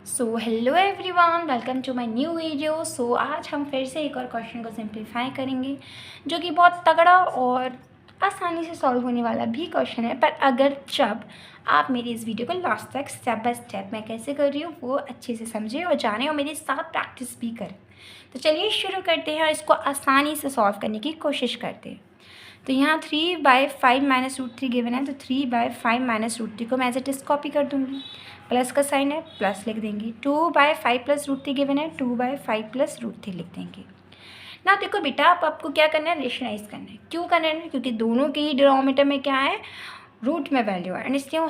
So hello everyone, welcome to my new video. So आज हम फिर से एक और क्वेश्चन को सिंप्लीफाई करेंगे जो कि बहुत तगड़ा और आसानी से सॉल्व होने वाला भी क्वेश्चन है। पर अगर जब आप मेरी इस वीडियो को लास्ट तक स्टेप बाय स्टेप मैं कैसे कर रही हूँ वो अच्छे से समझें और जानें और मेरे साथ प्रैक्टिस भी करें। तो चलिए शुरू करते हैं और इसको आसानी से सॉल्व करने की कोशिश करते हैं। तो यहाँ 3/5 माइनस रूट थ्री गिवन है, तो 3/5 माइनस रूट थ्री को मैं एज इट इज कॉपी कर दूँगी। प्लस का साइन है, प्लस लिख देंगे। 2/5 प्लस रूट थ्री गिवन है, 2/5 प्लस रूट थ्री लिख देंगे। ना देखो बेटा, अब आपको क्या करना है, रेशनलाइज करना है। क्यों करना है? क्योंकि दोनों के ही डिनोमिनेटर में क्या है, रूट में वैल्यू है, एंड इसलिए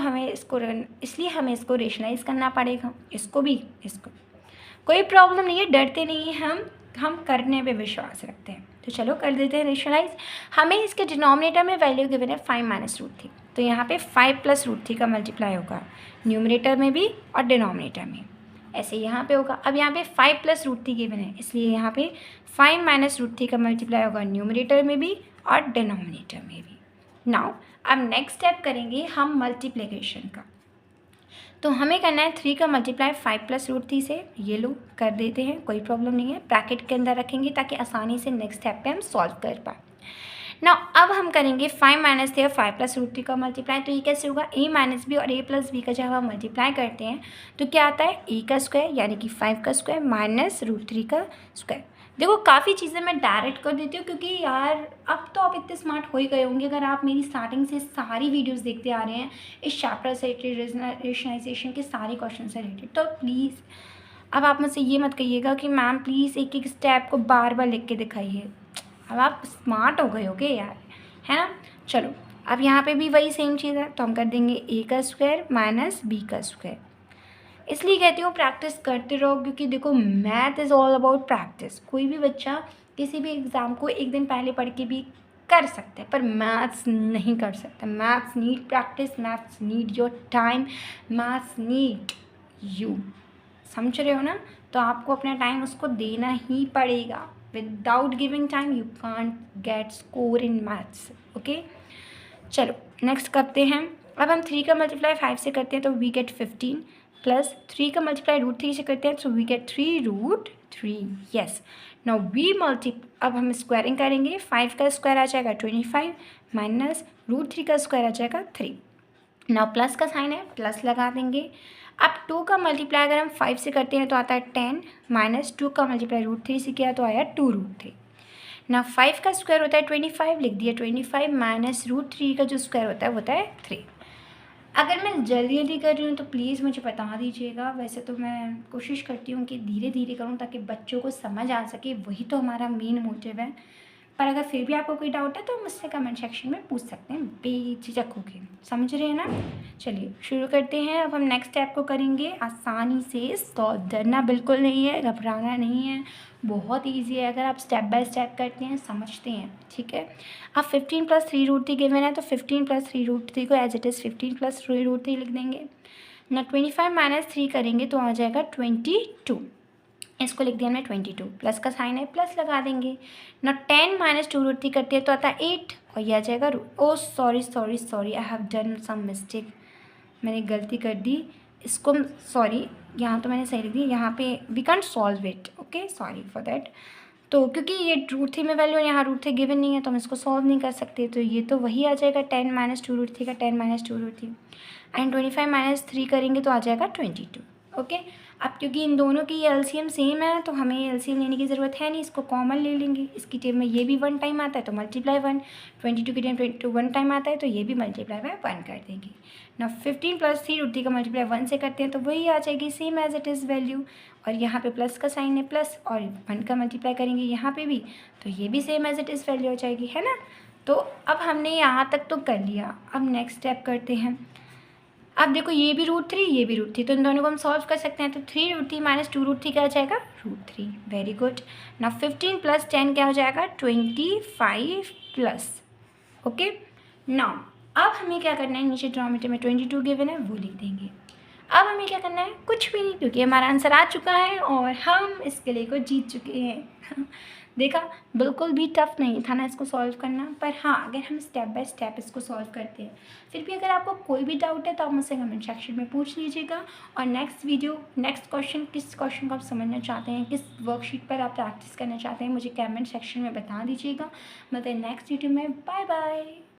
हमें इसको रेशनलाइज करना पड़ेगा। इसको भी, इसको कोई प्रॉब्लम नहीं है, डरते नहीं हैं हम करने पे विश्वास रखते हैं। तो चलो कर देते हैं रेशनलाइज। हमें इसके डिनोमिनेटर में वैल्यू गिवन है 5 माइनस रूट थ्री, तो यहाँ पे 5 प्लस रूट थ्री का मल्टीप्लाई होगा न्यूमरेटर में भी और डिनोमिनेटर में। ऐसे यहाँ पे होगा। अब यहाँ पे 5 प्लस रूट थ्री गिवन है, इसलिए यहाँ पे 5 माइनस रूट थ्री का मल्टीप्लाई होगा न्यूमरेटर में भी और डिनोमिनेटर में भी। नाउ अब नेक्स्ट स्टेप करेंगे हम मल्टीप्लिकेशन का। तो हमें करना है 3 का मल्टीप्लाई 5 प्लस रूट थ्री से। ये लो कर देते हैं, कोई प्रॉब्लम नहीं है। ब्रैकेट के अंदर रखेंगे ताकि आसानी से नेक्स्ट स्टेप पे हम सॉल्व कर पाए। ना अब हम करेंगे 5 माइनस थ्री और 5 प्लस रूट थ्री का मल्टीप्लाई। तो ये कैसे होगा, a माइनस बी और a प्लस बी का जब हम मल्टीप्लाई करते हैं तो क्या आता है, a का स्क्वायर यानी कि 5 का स्क्वायर माइनस रूट थ्री का स्क्वायर। देखो काफ़ी चीज़ें मैं डायरेक्ट कर देती हूँ क्योंकि यार अब तो आप इतने स्मार्ट हो ही गए होंगे अगर आप मेरी स्टार्टिंग से सारी वीडियोस देखते आ रहे हैं इस चैप्टर से रिलेटेड, रेशनलाइजेशन के सारे क्वेश्चन से रिलेटेड। तो प्लीज़ अब आप मुझसे ये मत कहिएगा कि मैम प्लीज़ एक एक स्टेप को बार बार लिख के दिखाइए। अब आप स्मार्ट हो गए होगे यार, है ना। चलो अब यहाँ पे भी वही सेम चीज़ है, तो हम कर देंगे a का स्क्वायर माइनस b का स्क्वायर। इसलिए कहती हूँ प्रैक्टिस करते रहो क्योंकि देखो math is all about practice. कोई भी बच्चा किसी भी एग्ज़ाम को एक दिन पहले पढ़ के भी कर सकते हैं पर मैथ्स नहीं कर सकता। Maths need practice, maths need your time, maths need you. समझ रहे हो ना। तो आपको अपना टाइम उसको देना ही पड़ेगा। Without giving time you can't get score in maths. Okay चलो नेक्स्ट करते हैं। अब हम 3 का मल्टीप्लाई 5 से करते हैं तो वी गेट 15 प्लस 3 का मल्टीप्लाई रूट थ्री से करते हैं तो we get 3 root three. Yes now अब हम स्क्वायरिंग करेंगे। 5 का स्क्वायर आ जाएगा 25 माइनस रूट थ्री का स्क्वायर आ जाएगा 3। नाउ प्लस का साइन है, प्लस लगा देंगे। अब 2 का मल्टीप्लाई अगर हम 5 से करते हैं तो आता है 10 माइनस 2 का मल्टीप्लाई रूट थ्री से किया तो आया 2 रूट थ्री। ना 5 का स्क्वायर होता है 25, लिख दिया 25 माइनस रूट थ्री का जो स्क्वायर होता है वो होता है 3। अगर मैं जल्दी जल्दी कर रही हूँ तो प्लीज़ मुझे बता दीजिएगा। वैसे तो मैं कोशिश करती हूँ कि धीरे धीरे करूँ ताकि बच्चों को समझ आ सके, वही तो हमारा मेन मोटिव है। पर अगर फिर भी आपको कोई डाउट है तो मुझसे कमेंट सेक्शन में पूछ सकते हैं बेझिझक होके। समझ रहे हैं ना। चलिए शुरू करते हैं। अब हम नेक्स्ट स्टेप को करेंगे आसानी से सॉल्व। डरना बिल्कुल नहीं है, घबराना नहीं है, बहुत ईजी है अगर आप स्टेप बाय स्टेप करते हैं, समझते हैं। ठीक है। अब 15 प्लस 3 रूट थ्री गिवन है तो 15 प्लस 3 रूट थ्री को as it is 15 plus 3 root three लिख देंगे ना। 25 माइनस 3 करेंगे तो आ जाएगा 22। इसको लिख दिया हमने 22। प्लस का साइन है, प्लस लगा देंगे ना। 10 माइनस 2 रूट थ्री करते हैं तो आता है 8 और ये आ जाएगा root. Oh sorry I have done some mistake, मैंने गलती कर दी। इसको सॉरी, यहाँ तो मैंने सही लिख दी, यहाँ पे we can't solve it. Okay sorry for that. तो क्योंकि ये रूट थ्री में वैल्यू यहाँ रूट थ्री गिवन नहीं है तो हम इसको सॉल्व नहीं कर सकते। तो ये तो वही आ जाएगा 10 माइनस 2 रूट थ्री का 10 minus 2 root three and 25 minus 3 करेंगे तो आ जाएगा 22। ओके अब क्योंकि इन दोनों की एलसीएम सेम है तो हमें एलसीएम लेने की ज़रूरत है नहीं, इसको कॉमन ले लेंगे। इसकी टेम में ये भी 1 टाइम आता है तो मल्टीप्लाई 1, 22 की टेम 22 1 टाइम आता है तो ये भी मल्टीप्लाई बाय 1 कर देंगे ना। 15 प्लस 3 रूट थ्री का मल्टीप्लाई 1 से करते हैं तो वही आ जाएगी same as it is value. और यहाँ पे प्लस का साइन है, प्लस और 1 का मल्टीप्लाई करेंगे यहाँ पे भी तो ये भी same as it is value हो जाएगी, है ना। तो अब हमने यहाँ तक तो कर लिया। अब नेक्स्ट स्टेप करते हैं। अब देखो ये भी रूट थ्री, ये भी रूट थ्री, तो इन दोनों को हम सॉल्व कर सकते हैं। तो 3 root three minus 2 root three क्या आ जाएगा, रूट थ्री। Very good. ना 15 प्लस 10 क्या हो जाएगा, 25 प्लस। ओके नाउ अब हमें क्या करना है, नीचे डिनोमिनेटर में 22 गिवन है वो लिख देंगे। अब हमें क्या करना है, कुछ भी नहीं, क्योंकि हमारा आंसर आ चुका है और हम इसके लिए को जीत चुके हैं। देखा, बिल्कुल भी टफ नहीं था ना इसको सॉल्व करना, पर हाँ अगर हम स्टेप बाय स्टेप इसको सॉल्व करते हैं। फिर भी अगर आपको कोई भी डाउट है तो आप मुझसे कमेंट सेक्शन में पूछ लीजिएगा, और नेक्स्ट क्वेश्चन, किस क्वेश्चन को आप समझना चाहते हैं, किस वर्कशीट पर आप प्रैक्टिस करना चाहते हैं, मुझे कमेंट सेक्शन में बता दीजिएगा। मतलब नेक्स्ट वीडियो में, बाय बाय।